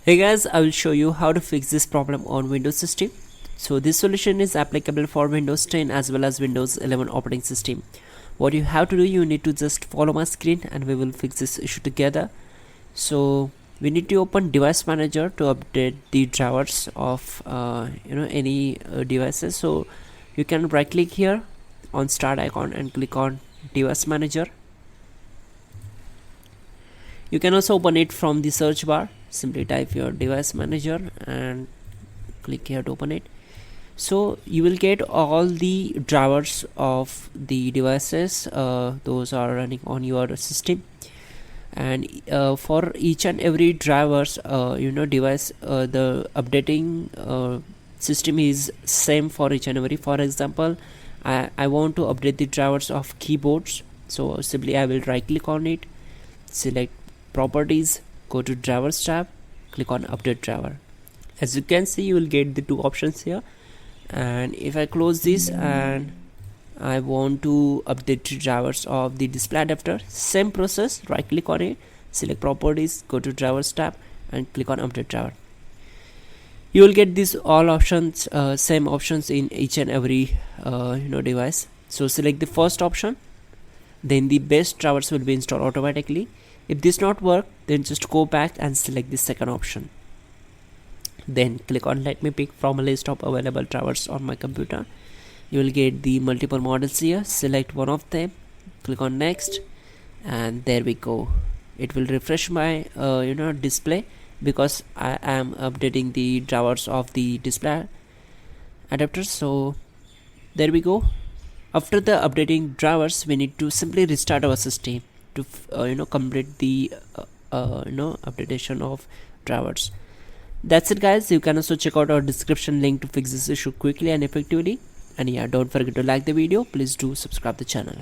Hey guys, I will show you how to fix this problem on Windows system. So this solution is applicable for Windows 10 as well as Windows 11 operating system. What you have to do, you need to just follow my screen and we will fix this issue together. So we need to open device manager to update the drivers of any devices. So you can right click here on start icon and click on device manager. You can also open it from the search bar. Simply type your device manager and click here to open it. So you will get all the drivers of the devices those are running on your system, and for each and every drivers device, the updating system is same for each and every. For example, I want to update the drivers of keyboards, so simply I will right click on it, select properties, go to drivers tab, click on update driver. As you can see, you will get the two options here, and if I close this and I want to update the drivers of the display adapter, same process, right click on it, select properties, go to drivers tab and click on update driver. You will get these all options, same options in each and every device. So select the first option, then the best drivers will be installed automatically. If this not work, then just go back and select the second option. Then click on let me pick from a list of available drivers on my computer. You will get the multiple models here. Select one of them, click on next, and there we go. It will refresh my display because I am updating the drivers of the display adapters. So there we go. After the updating drivers, we need to simply restart our system to complete the updation of drivers. That's it guys. You can also check out our description link to fix this issue quickly and effectively. And yeah, don't forget to like the video. Please do subscribe the channel.